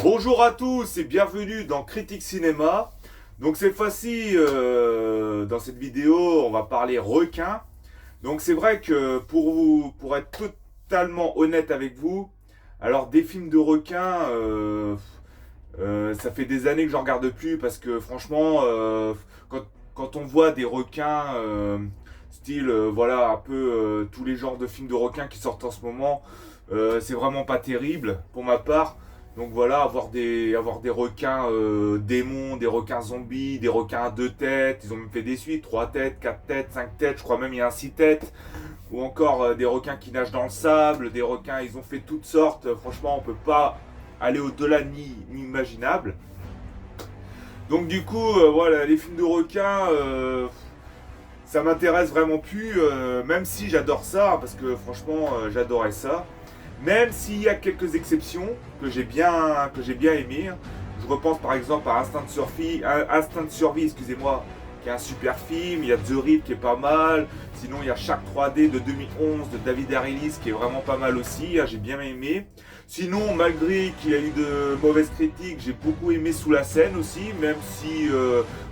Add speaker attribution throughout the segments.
Speaker 1: Bonjour à tous et bienvenue dans Critique Cinéma. Donc cette fois-ci, dans cette vidéo, on va parler requin. Donc c'est vrai que pour être totalement honnête avec vous, alors des films de requins, ça fait des années que j'en regarde plus parce que franchement, quand on voit des requins, style, voilà, un peu tous les genres de films de requins qui sortent en ce moment, c'est vraiment pas terrible pour ma part. Donc voilà, avoir des requins démons, des requins zombies, des requins à deux têtes, ils ont même fait des suites, trois têtes, quatre têtes, cinq têtes, je crois même il y a un six têtes, ou encore des requins qui nagent dans le sable, des requins, ils ont fait toutes sortes, franchement on peut pas aller au-delà ni imaginable. Donc du coup, voilà, les films de requins, ça m'intéresse vraiment plus, même si j'adore ça, parce que franchement j'adorais ça. Même s'il y a quelques exceptions que j'ai bien aimé. Je repense par exemple à Instinct de survie, excusez-moi, qui est un super film. Il y a The Reef qui est pas mal. Sinon il y a Shark 3D de 2011 de David Arelis qui est vraiment pas mal aussi. J'ai bien aimé. Sinon, malgré qu'il y a eu de mauvaises critiques, j'ai beaucoup aimé Sous la Seine aussi, même si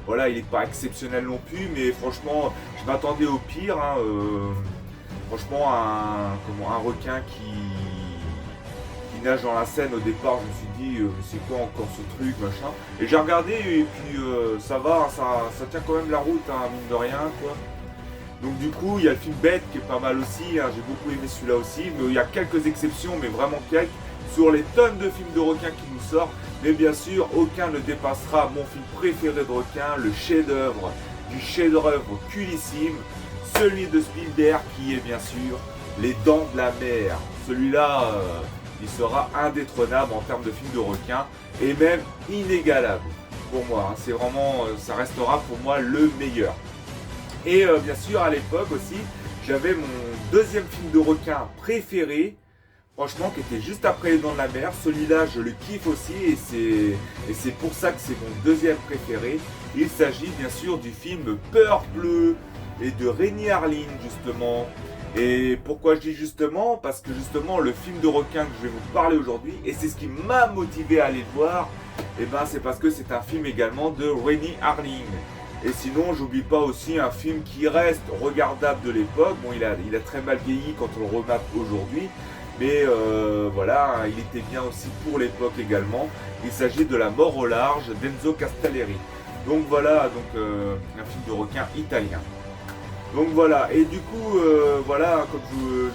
Speaker 1: voilà, il n'est pas exceptionnel non plus. Mais franchement, je m'attendais au pire. Franchement, un requin qui nage dans la Seine au départ, je me suis dit, mais c'est quoi encore ce truc, machin. Et j'ai regardé et puis ça va, ça tient quand même la route, mine de rien, quoi. Donc du coup, il y a le film Bête qui est pas mal aussi, j'ai beaucoup aimé celui-là aussi, mais il y a quelques exceptions, mais vraiment quelques, sur les tonnes de films de requins qui nous sortent. Mais bien sûr, aucun ne dépassera mon film préféré de requin, le chef-d'œuvre du chef-d'œuvre culissime, celui de Spielberg qui est bien sûr Les Dents de la Mer. Celui-là, il sera indétrônable en termes de film de requin et même inégalable pour moi. C'est vraiment, ça restera pour moi le meilleur. Et bien sûr, à l'époque aussi, j'avais mon deuxième film de requin préféré, franchement, qui était juste après Les Dents de la Mer. Celui-là, je le kiffe aussi et c'est pour ça que c'est mon deuxième préféré. Il s'agit bien sûr du film Peur Bleue et de Renny Harlin, justement. Et pourquoi je dis justement? Parce que justement, le film de requin que je vais vous parler aujourd'hui, et c'est ce qui m'a motivé à aller le voir, et ben c'est parce que c'est un film également de Renny Harlin. Et sinon, j'oublie pas aussi un film qui reste regardable de l'époque. Bon, il a très mal vieilli quand on le remate aujourd'hui, mais voilà, il était bien aussi pour l'époque également. Il s'agit de La Mort au large d'Enzo Castellari. Donc voilà, un film de requin italien. Donc voilà, et du coup, voilà, comme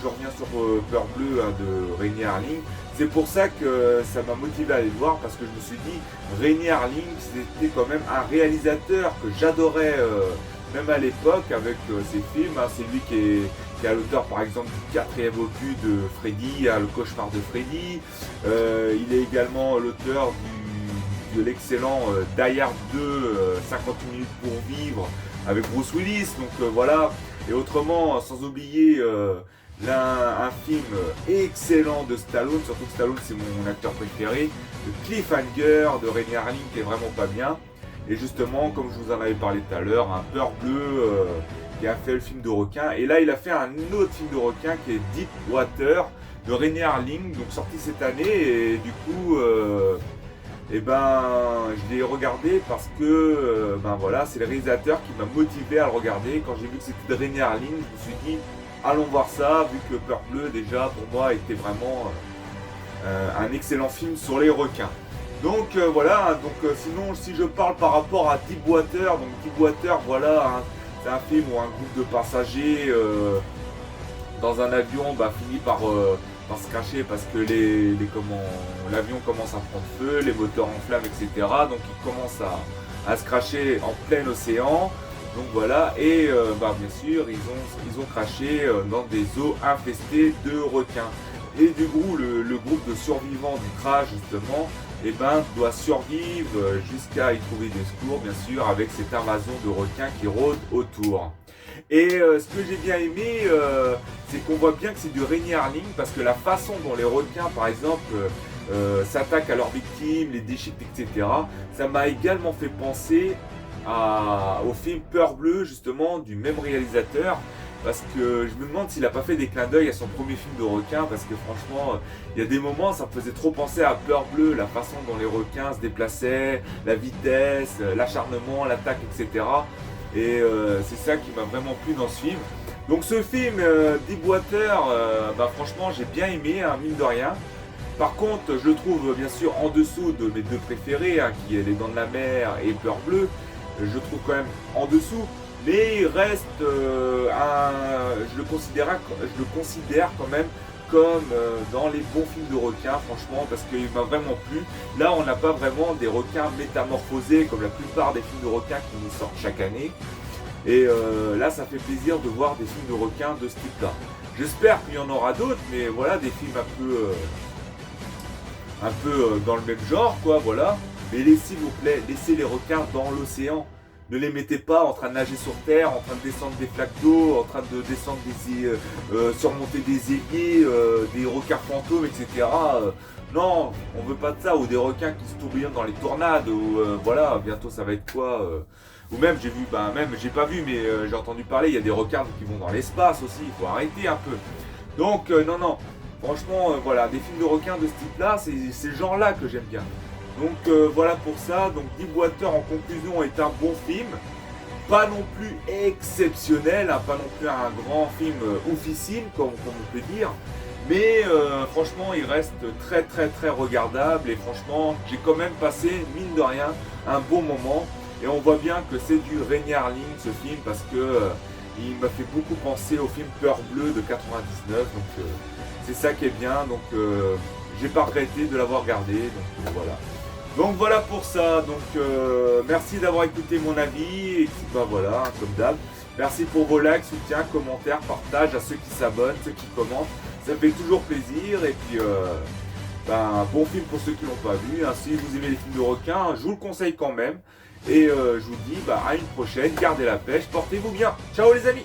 Speaker 1: je reviens sur Peur Bleue de Renny Harlin, c'est pour ça que ça m'a motivé à aller le voir, parce que je me suis dit, Renny Harlin, c'était quand même un réalisateur que j'adorais, même à l'époque, avec ses films. C'est lui qui est à l'auteur, par exemple, du quatrième opus de Freddy, Le Cauchemar de Freddy. Il est également l'auteur de l'excellent Die Hard 2, 58 minutes pour vivre, avec Bruce Willis, donc voilà. Et autrement, sans oublier un film excellent de Stallone, surtout que Stallone c'est mon acteur préféré, le Cliffhanger de Renny Harlin qui est vraiment pas bien. Et justement, comme je vous en avais parlé tout à l'heure, un Peur Bleue qui a fait le film de requin. Et là, il a fait un autre film de requin qui est Deep Water de Renny Harlin, donc sorti cette année. Et du coup, et ben, je l'ai regardé parce que ben voilà, c'est le réalisateur qui m'a motivé à le regarder. Quand j'ai vu que c'était de Renny Harlin, je me suis dit allons voir ça, vu que Peur Bleue déjà pour moi était vraiment un excellent film sur les requins. Donc voilà, sinon si je parle par rapport à Deepwater, donc Deepwater voilà, c'est un film où un groupe de passagers dans un avion finit par se cracher parce que l'avion commence à prendre feu, les moteurs enflamment, etc. Donc ils commencent à se cracher en plein océan. Donc voilà, et bien sûr, ils ont craché dans des eaux infestées de requins. Et du coup, le groupe de survivants du crash, justement, doit survivre jusqu'à y trouver des secours, bien sûr, avec cette invasion de requins qui rôde autour. Et ce que j'ai bien aimé, c'est qu'on voit bien que c'est du Renny Harlin, parce que la façon dont les requins, par exemple, s'attaquent à leurs victimes, les déchiquetent, etc., ça m'a également fait penser au film Peur Bleue, justement, du même réalisateur. parce que je me demande s'il a pas fait des clins d'œil à son premier film de requin, parce que franchement, il y a des moments, ça me faisait trop penser à Peur Bleue, la façon dont les requins se déplaçaient, la vitesse, l'acharnement, l'attaque, etc. Et c'est ça qui m'a vraiment plu dans ce film. Donc ce film, Deep Water, bah, franchement j'ai bien aimé, hein, mine de rien. Par contre, je le trouve bien sûr en dessous de mes deux préférés, hein, qui est Les Dents de la Mer et Peur Bleue. Je le trouve quand même en dessous, mais il reste je le considère quand même comme dans les bons films de requins, franchement, parce qu'il m'a vraiment plu. Là, on n'a pas vraiment des requins métamorphosés comme la plupart des films de requins qui nous sortent chaque année. Et là, ça fait plaisir de voir des films de requins de ce type-là. J'espère qu'il y en aura d'autres, mais voilà, des films un peu dans le même genre, quoi, voilà. Mais s'il vous plaît, laissez les requins dans l'océan. Ne les mettez pas en train de nager sur terre, en train de descendre des flaques d'eau, en train de descendre surmonter des aiguilles, des requins fantômes, etc. Non, on veut pas de ça, ou des requins qui se tourbillonnent dans les tornades, ou voilà, bientôt ça va être quoi ou même j'ai vu, j'ai pas vu, mais j'ai entendu parler, il y a des requins qui vont dans l'espace aussi, il faut arrêter un peu. Donc non, franchement, voilà, des films de requins de ce type-là, c'est ce genre-là que j'aime bien. Donc voilà pour ça. Donc Deep Water en conclusion est un bon film, pas non plus exceptionnel, hein, pas non plus un grand film oufissime comme on peut dire, mais franchement il reste très très très regardable et franchement j'ai quand même passé mine de rien un bon moment et on voit bien que c'est du Rémi Harlin ce film parce que il m'a fait beaucoup penser au film Peur Bleue de 99, donc c'est ça qui est bien, donc j'ai pas regretté de l'avoir regardé, donc voilà. Donc voilà pour ça, donc merci d'avoir écouté mon avis, et puis, bah voilà, comme d'hab. Merci pour vos likes, soutiens, commentaires, partage à ceux qui s'abonnent, ceux qui commentent, ça fait toujours plaisir, et puis bon film pour ceux qui l'ont pas vu, hein. Si vous aimez les films de requins, je vous le conseille quand même, et je vous dis à une prochaine, gardez la pêche, portez-vous bien, ciao les amis.